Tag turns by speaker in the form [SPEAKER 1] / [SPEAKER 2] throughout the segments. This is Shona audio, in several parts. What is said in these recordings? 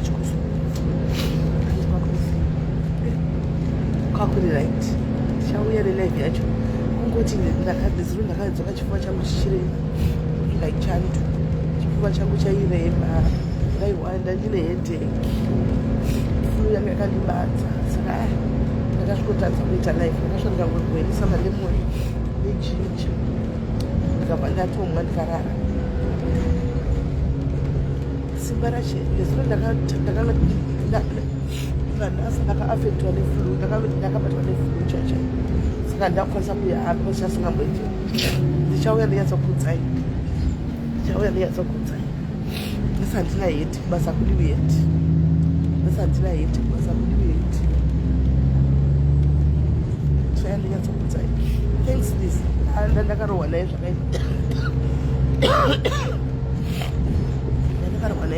[SPEAKER 1] chikuso kwakuri right chauya nelife yacho kungoti nezuro ndakadzoka chipfuva changu chichirema like chantu chipfuva changu chairema ndaiwanda ndine headache flu yanga yakandibata saka ndakasvikotadza kuita life ndakasvika ndikangogwenisa malemoni nejinja ndikabva ndatomwa ndikarara simba racho nezuro ndakaafectwa neflu ndakabatwa neflu chacha saka ndakukwanisa kuyahamba chasingamboite ndichauya ndinyatsokudza basa handina heti kubasa kudiwi heti chauya ndinyatsokudza thanks this ndakarohwa naye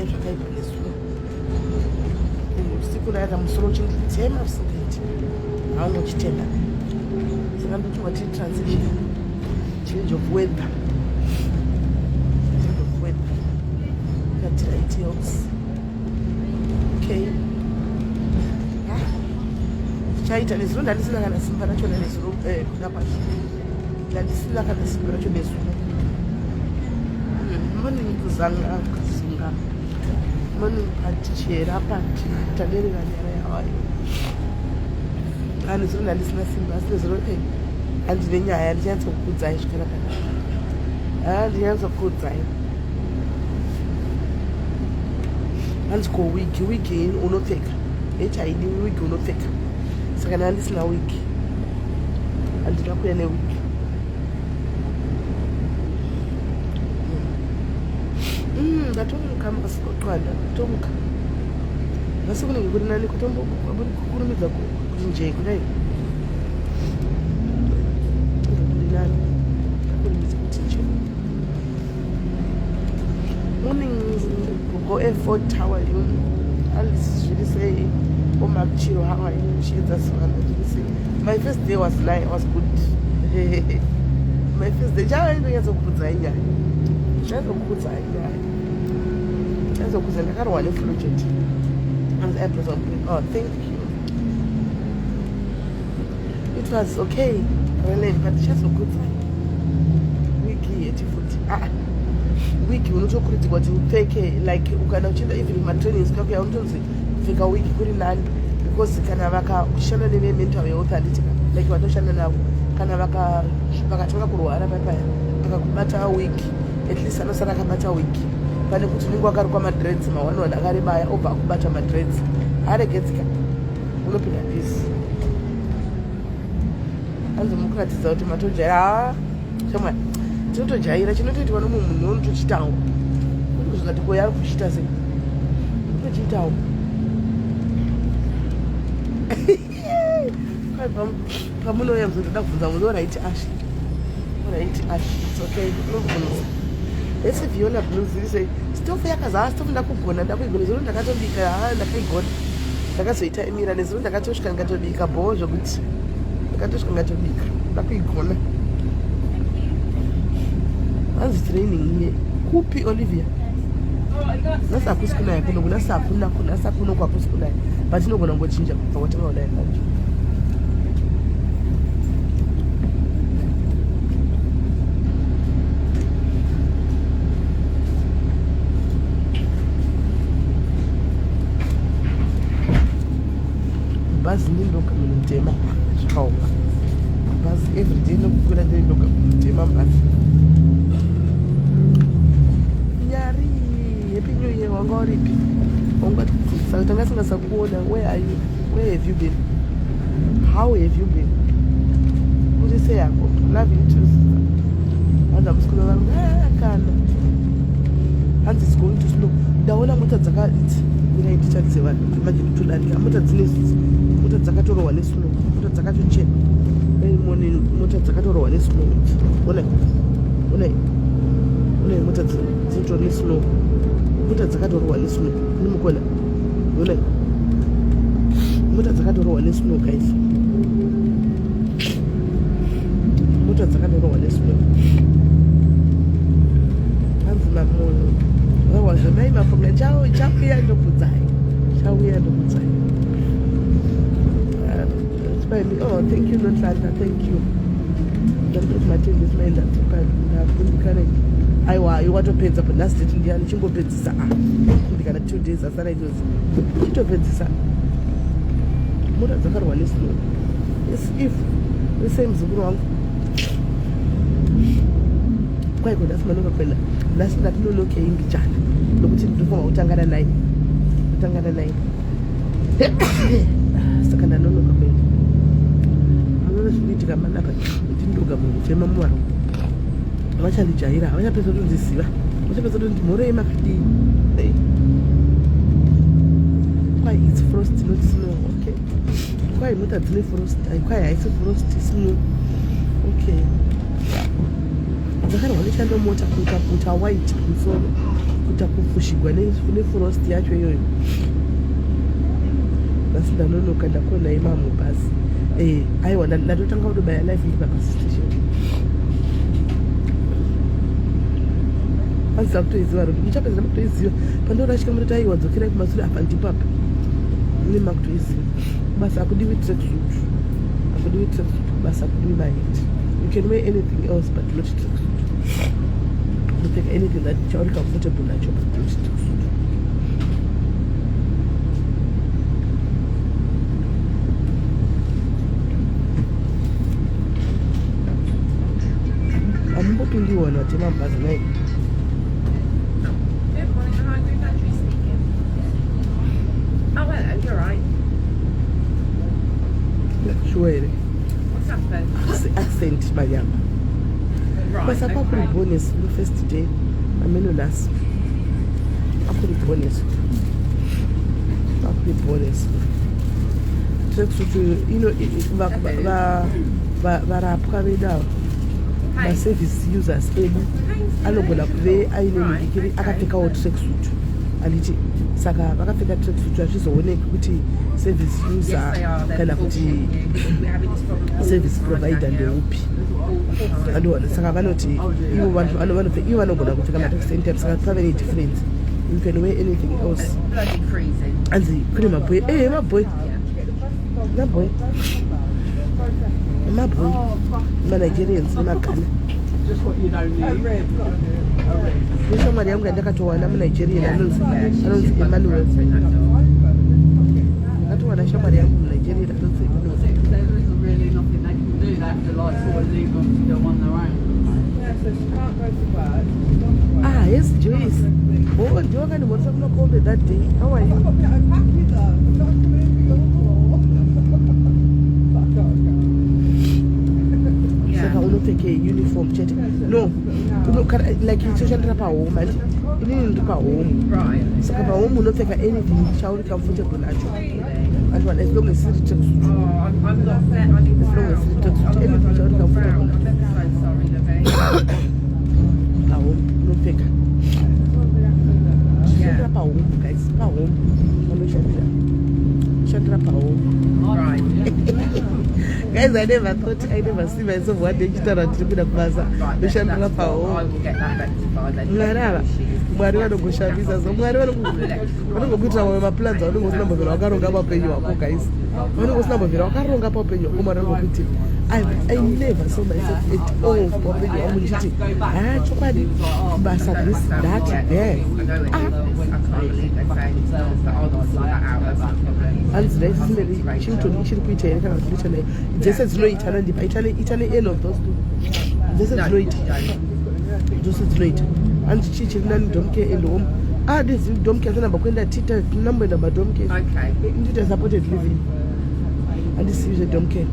[SPEAKER 1] zvakaipa nesuno usiku naita musoro uchinditema usingaiti haungochitenda saka ndochingwa tiri transition change of weather katiraiteos okay chaita nezuro ndandisina kana simba racho nezuro kuda kwacho ndandisina kana simba racho nezuro morning kuzanga kasunga morning patichera pati taderera nyara yawayo ani zvino ndandisina simba asi nezuro handine nyaya handichanyatsokudzayi zvakanaka handichanyatsokudzayi hanzi ko wigi unopfeka haidi wigi unopfeka saka ndandisina wigi handina kuya newigi ndatomuka masikotwanda tomuka asi kunenge kuri nani kukurumidza kuti njei kudai kuri nani kakurumidza kuti njei morning go F4 tower you Alice really say oh Machiro how are you she just really say my first day was nice was good my first day jawa ndo yazokudza inya chazokuza ndakarwa neflujent and the episode oh thank you it was okay really but chazokuza wiki yeti futi wiki unotokurudzirwa kuti upfeke like ukana uchienda even matrainings kako yaunonzi kupfeka wiki kuri nani because kana vakakushanda nevemental health handitika like vatoshanda navo kana vakatanga kurwara papaya vakakubata wiki at least anosara akabata wiki pane kuti unenge wakarukwa madreads mawanwana akaribaya obva akubata madreads aregetsika unopinda pisi anzi mukuratidza kuti matojaira shamwari tinotojaira chinotoitwa nomunhu munhu unotochitawo kuti zvikati koya ari kuchita sei unotochitawo pamunouya muzotoda kubvunza munhu oraiti ash it's okay unobvunza esi viona blues ise stofu yakazaa stofu ndakugona ndakuigona zuro ndakatobika ndakaigona ndakazoita emira nezuro ndakatosvika ndikatobika bhoo zvokuti ndakatosvika ngatobika ndakuigona hanzi training iye kupi Olivia nasi hakusi kunaya kunoku nasi hakuno kwakusi kunaya but inogona ngochinja kubva kwatanga kudai kacho bhazi ndinoga munhu mutema zvakaoma bhazi everyday nokukwira ndinoga munhu mutema bhazi nyari happy new year wanga uripi wangatidzidzisa kuti tanga singasakuona where have you been how have you been kuti sei yako love you too hanzi amusikuna vangu kana hanzi is going to slow ndaona mota dzakadzi mirai nditarise vanhu manje nditodarika mota mota dzakatorohwa nesnow mota dzakatochena mota dzakatorohwa nesnow onai mota dzinotorwa nesnow mota dzakatorohwa nesnow nimukona onai mota dzakatorohwa nesnow guys mota dzakatorohwa nesnow hanzi mamunhu wawazvonai mafunga chakuya ndokudzai me, oh, thank you, Nonhlahla, thank you. Ndandoti matendesi maenda ndakundikane aiwa iwatopedza but nhasi nditi ndiyani chingopedzisa ndikana 2 days asana itozi chitopedzisa mota dzakarwa nesnow. If ese muzukuru wangu kwaiko nhasi manoka kwenda nhasi ndatinonokei mbichana nokuti ndinofanwa kutangana naye saka ndanonoka kwenda anoona zvinoitika manaka kuti ndoga munhu kufema mumwaro avachandijaira havachapedza kutondiziva vachapedza kuti mhoro yemakadii kwai its frost not snow. Okay, kwai mota dzine frost kwai haisi frost snow. Okay, dzakarwa nechandomota kuita white kumusoro kuita kufushigwa nefrost yacho iyoyo. Nhasi ndanonoka ndakona imamo basi aiwa ndatotanga kutobaya life iri pabus station. Anziza kutoiziva rodi muchapedza kutoiziva pandorashika mutoti aiwa dzokerai kumasure apa ndipapa nema kutoiziva basi akudiwi tracksuit basi akudiwi mahit. You can wear anything else but not tracksuit. You take anything that you're comfortable nacho but not tracksuit. Amumbopindiwana watema mbazi naye.
[SPEAKER 2] Oh, hello, you're right.
[SPEAKER 1] Sure.
[SPEAKER 2] What's happened?
[SPEAKER 1] Accent Mariam.
[SPEAKER 2] Right,
[SPEAKER 1] But apart from bonus, the first day, I mean last. Apart from bonus. You know, varapwa vedavo maservice users edu anogona kuve aine mudikiri akapfekawo tracksuit anditi saka vakapfeka tracksuit hazvizooneki kuti service user kana kuti service provider ndeupi andoona saka vanoti ivo vanhu vanogona kupfeka mataxi type saka pave nedifference. You can wear anything else. Anzi kune maboy maboy ma-Nigerians nemagana neshamwari yangu yandakatowana mu-Nigerian anonzi Emmanuel. Ndakatowana shamwari yangu mu-Nigerian anonzi yes, Joyce. Oh, ndio kani mwasa kuna kombe that day. How are you? Saka unopfeke uniform chete. No, like ichoshandira pahome ati inini ndiri pahome. Saka pahome unopfeka anything chauri comfortable nacho. And as long as it's tracksuit. Anything chauri comfortable nacho. Pahome unopfeka. Shandira pahome guys, pahome. Shandira pahome. Guys, I never see myself one day chitara ndikuda kubasa ndoshandira pahome. Mwarara mwari vanongoshamisa so mwari vanongokuitira mamwe maplans avanongosinaambovhera wakaronga paupenyu hwako guys, vanongosinaambovhera wakaronga paupenyu hwako mwari vanongokuti I never saw myself at all paupenyu hwangu ndichiti chokwadi basa this that there hanzi ndaisisinderi chimutoni chiri kuita here kana kuti naye dzese dzinoitana ndipa itane end of those two dzese dzinoita hanzi chii chiri nani domke and home this domke asanamba kuenda tita namboenda madomke ndita supported living handisivi zvedomke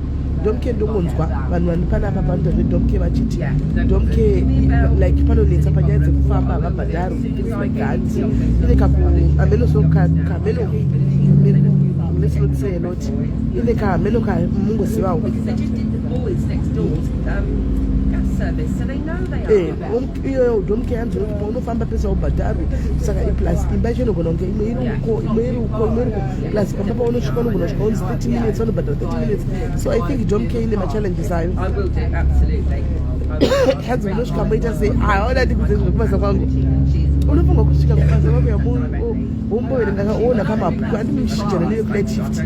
[SPEAKER 1] ndomonzwa vanhu vanipanapa panoita zvedomke vachiti domke like panonetsa panyaya dzekufamba havabhadharo ganzi ine kameno let's not say a lot ine kameno kamungosivawo iyoyo domke yanzi unofamba pesa ubhadharwe saka iplus imba yacho inogona kunge imwe iri uko plus pamba paunosvika unogona kusvika unzi 30 minutes vanobhadhara 30 minutes. So I think domke ine machallenges ayo. Hanzi unosvika moita sei aona ndikudze zvekubasa kwangu unofunga kusvika kubasa kwako umboerenga kaona kamabhuku andimuchinjana neyo kunight shift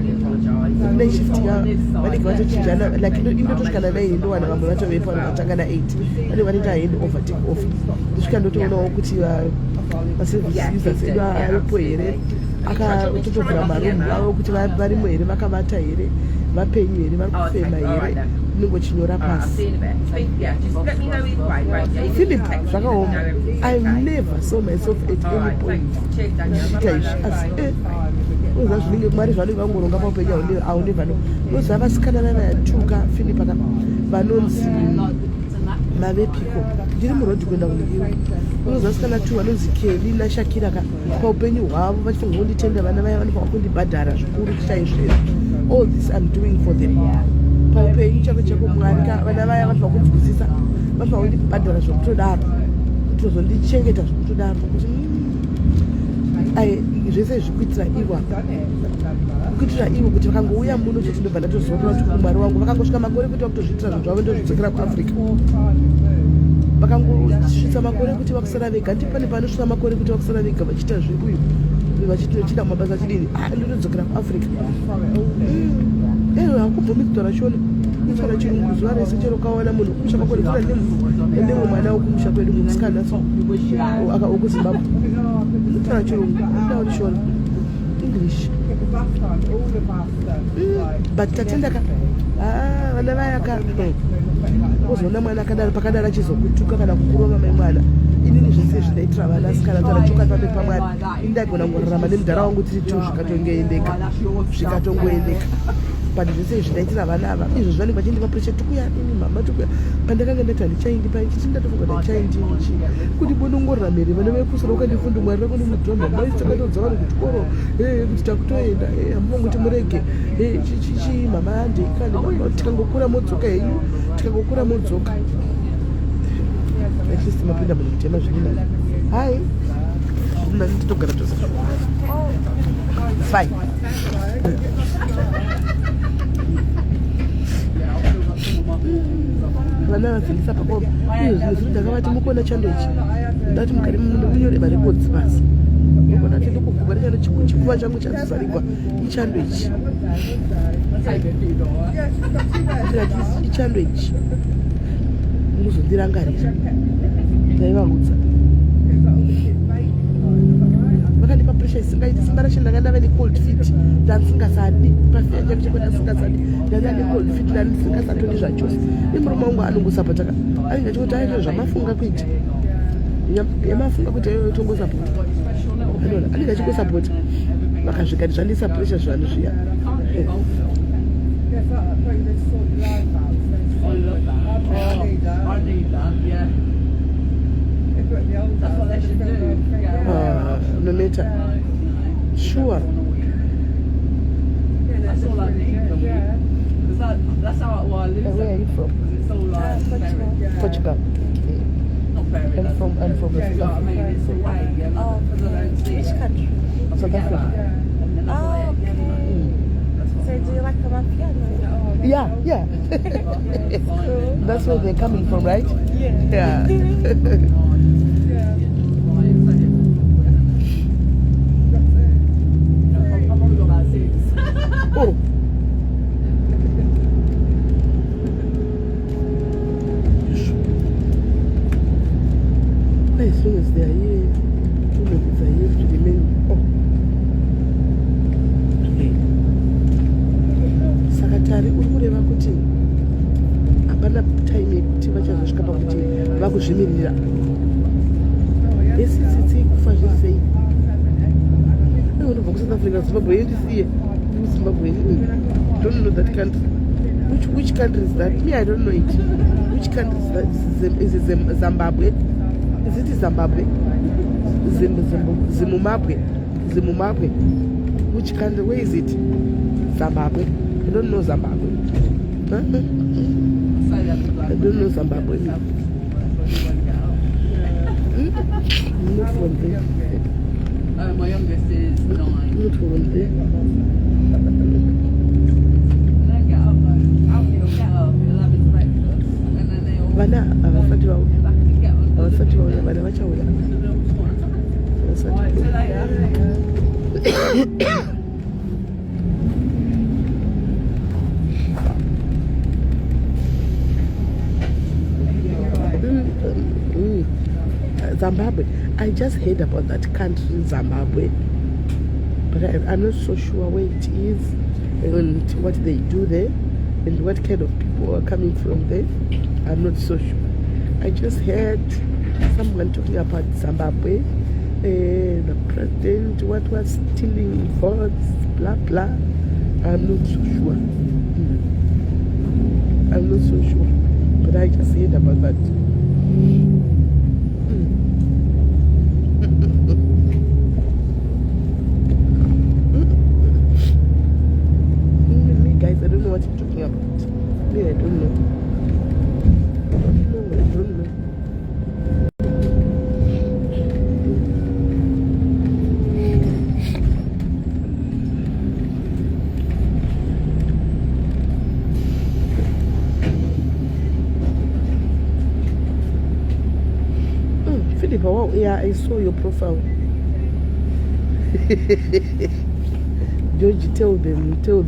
[SPEAKER 1] kunight shift vanenge vatochinjana like indotosvika na9 ndowana vamwe vatoveipa vatanga na8 vane vanoita hand over take off ndosvika ndotoonawo kuti maservice users edu aripo here akatotovhura marumu avo kuti varimo here vakavata here vapenyu here vari kufema here unongochinyora pasi Philip zvakaoma I never saw myself at any point zviita izvi asi uza zvinenge mwari zvanenge vangoronga paupenyu auneva no uza vasikana vavayatuka Philip aka vanonzi mavepiko ndiri murodhi kuenda kundikiwa unoza vasikana tu vanonzi Kelly naShakira ka paupenyu hwavo vachifunga kunditenda vana vaya vanofanwa kundibhadhara zvikuru chaizvozvo all this I'm doing for them paupenyu chako chako mwari ka vana vaya vanofanwa kunzwisisa vanofanwa kundibhadhara zvokutodaro kutozondichengeta zvokutodaro kuti zvese zvikuitira iwa kuitira ivo kuti vakangouya muno chetindobva ndatozorora kuti kumwari wangu vakangosvika makore kuita kutozviitira zvinhu zvavo ndozvidzokera kuafrica vakangosvitsa makore kuti vakusara vega ndipane panosvitsa makore kuti vakusara vega vachiita zveuyu vachitochida mabasa achidini ndotodzokera kuafrica hakubvomi kutaura shona kutaura chirungu zuva rese chero ukaona munhu kumusha makore kura nemwe mwana wokumusha kwedu musikana so okuzimbabwe kutaura chirungu ndauri shona English but tatendaka vana vayaka uzoona mwana akadaro pakadaro achizokutuka kana kukurova mai mwana inini zvese zvidaitira vana asikana tarachuka pambe pamwari indagona ngorarama nemudhara wangu tiri tu zvikatongoendeka but zvese zvidaitira vana ava izvo zvanenge vachindipa presha tukuya ini mama tukuya pandakanga ndati handichaindi paichichi ndatofunga ndachaindiichi kuti bonongorora mhere vana vekusara ukandifunda mwari rako nemudhoromba maisakatodza vanhu kuchikoro kuti takutoenda hamuvangoti murege chichi mama handikani tikangokura modzoka henyu tikangokura modzoka at least mapinda munhu kutema zvinina hai zvinina nditogara tose fine vana vadzingisa pakoma iyo zvinhu zviri ndakavati mukona chando ichi ndati mugari munyore marekodzi basi mukona tende kuguba nechano chikuva changu chazizarigwa ichando ichi ichando ichi muzondirangarira ndaivaudza vakandipa presha isingaiti simba racho ndanga ndave necold fit ndandisingasadi pafia changu chako ndandisingasadi ndanga necold fit ndandisingasatoni zvachose nemurume wangu anongosapota anenge achikuti aito zvamafunga kuita yamafunga kuti aiyo tongosapota anoona anenge achingosapota vakasvikati zvandisa presha zvanhu zviya no matter sure
[SPEAKER 2] That's all I need. That's how I live.
[SPEAKER 1] where are you from?
[SPEAKER 2] It's all like
[SPEAKER 1] Portugal.
[SPEAKER 2] not very.
[SPEAKER 1] I'm from
[SPEAKER 2] You know what I
[SPEAKER 1] Portugal.
[SPEAKER 2] mean? It's away, you know, because I don't see
[SPEAKER 3] Which
[SPEAKER 2] it.
[SPEAKER 3] country?
[SPEAKER 1] South Africa.
[SPEAKER 3] Oh, okay. So do you like the piano?
[SPEAKER 1] Yeah. That's where they're coming from, right? Yeah. Oh. As soon as they are here, children are here to remain. Oh. Sakatari uri kureva kuti hapana time yekuti vachazosvika pakuti vakuzvimirira. Esitsitsi kufa zviri sei? Unobva kuSouth Africa, Zimbabwe yendisiye Zimbabwe. Don't know that country. Which country is that? Me, I don't know it. Which country is that? Is it Zimbabwe? Is it Zimbabwe? Zimbabwe. Which country? Where is it? Zimbabwe. I don't know Zimbabwe. Huh? I don't know Zimbabwe. Not from there.
[SPEAKER 2] My youngest is 9.
[SPEAKER 1] Not from there.
[SPEAKER 2] They get up though. Alfie will get up, he'll have his breakfast, and then they all
[SPEAKER 1] Vana havasati vauya.
[SPEAKER 2] get back and get on.
[SPEAKER 1] Havasati vauya. Vana vachauya.
[SPEAKER 2] Right, see you later.
[SPEAKER 1] Zimbabwe. I just heard about that country, Zimbabwe, but I'm not so sure where it is and what they do there and what kind of people are coming from there. I'm not so sure. I just heard someone talking about Zimbabwe, the president, what was stealing votes, blah blah. I'm not so sure. I'm not so sure, but I just heard about that. Me, guys, I don't know what you're talking about. Me, I don't know. I don't know. Philip, oh, yeah, I saw your profile. George, tell them to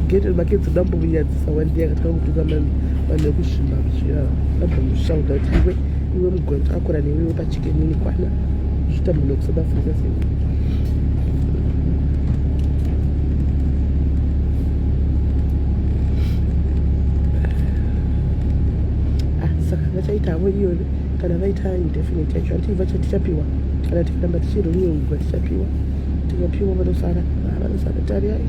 [SPEAKER 1] get in my kids to dump over here. So when they are coming to come and they wish them, I'm going to shout out. You won't go to Akura and you will chicken in the corner. You should have looked so that's the thing. Saka vachaita avo kana vaita indefinite yacho anti tichapiwa kana tikamba tichiro nyungwa tichapiwa vanosara tari hai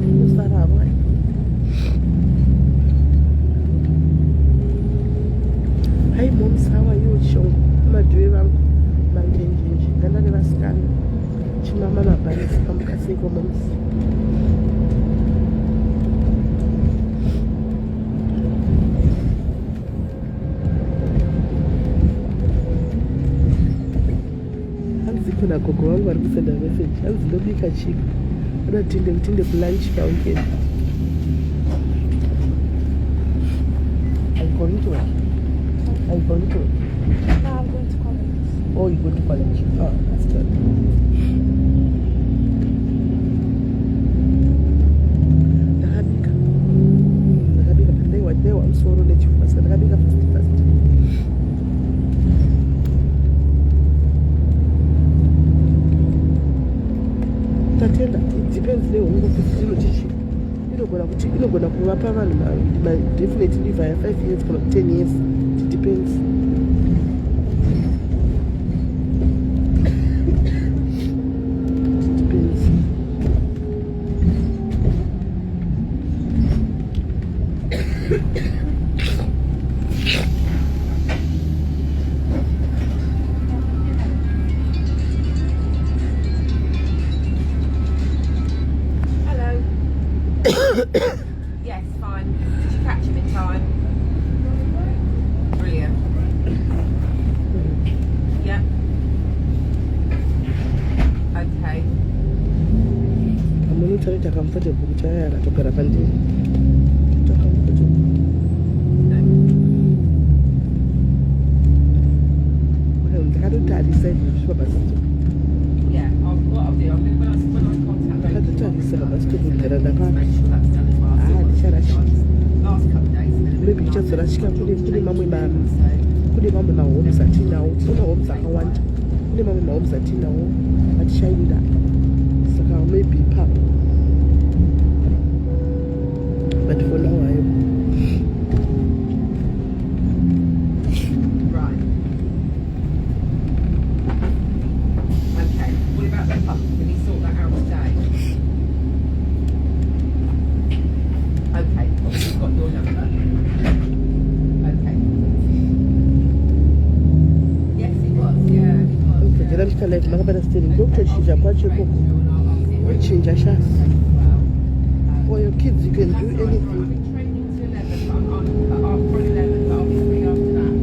[SPEAKER 1] vanosara avo hai hai moms how are you shongo madhuri vangu manjenjenji ganda nevasikana chimama mabhanisi pamukasiko moms. Kuna gogo wangu vari kusenda message hanzi ndobika chiko unotinde kulunch kaungeni. Are you going to work? Are you going to work?
[SPEAKER 3] No, I'm going to college.
[SPEAKER 1] Oh, you go to college? Oh, that's good. Ndakabika ndewa musoro nechifasa ndakabika fast. Tatenda, it depends leo mungu kuzino chichi. Inogona kuvapa vanhu definitely via 5 years kana 10 years. It depends. It depends.
[SPEAKER 2] Yes, fine. Did you catch him in time? Brilliant. Yeah. Okay.
[SPEAKER 1] I'm going to tell you to comfortable with her to get up and do.
[SPEAKER 2] Yeah, what I'll do, when I contact them, make sure that's done as well. Last couple of days.
[SPEAKER 1] Maybe just rashika kune mamwe mahomes atinawo tine homes akawanda kune mamwe mahomes atinawo atishainda saka maybe ipapo but for now hayo.
[SPEAKER 2] Right. Okay, what about the pump? Can you sort that out today? Okay, we've got your number. Okay. Yes, it was. Yeah, it was.
[SPEAKER 1] Okay, then I'm like makapata steering ndokutochinja kwacho koko wachinja shasi. For your kids you can do anything.
[SPEAKER 2] I've been training to 11, but I'm after 11, but I'll be free after that.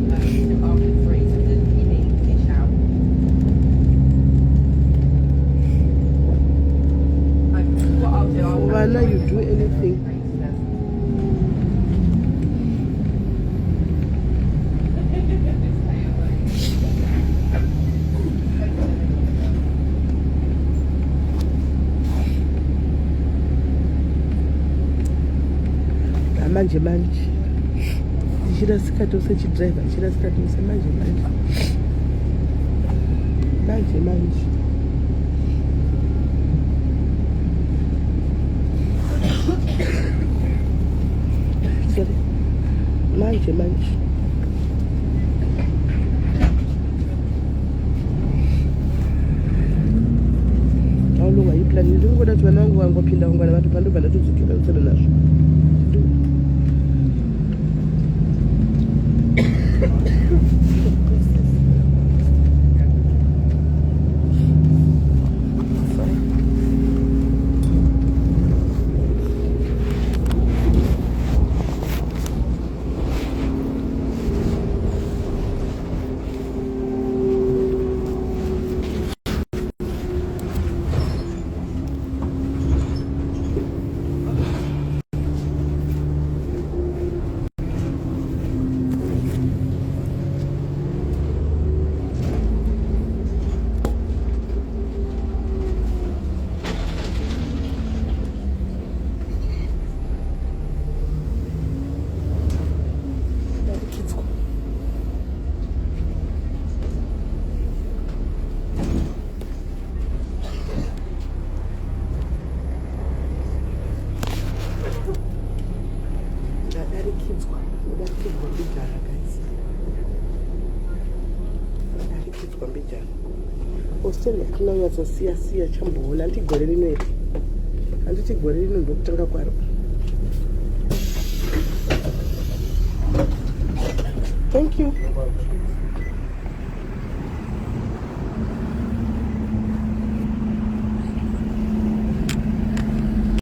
[SPEAKER 2] After 3, so you need to finish out. What I'll do, I'll
[SPEAKER 1] For Anna, you do anything. manje ndichirasikati usechidhiraivha ndichirasikati use manje aulunga iplani ndingoda kuti vana vangu vangopinda ungana vati pandobva ndatodzokera usere nazvo hostel yatinonyatsosiya chamboona handiti gore rino iri handiti gore rino ndokutanga kwaro thank you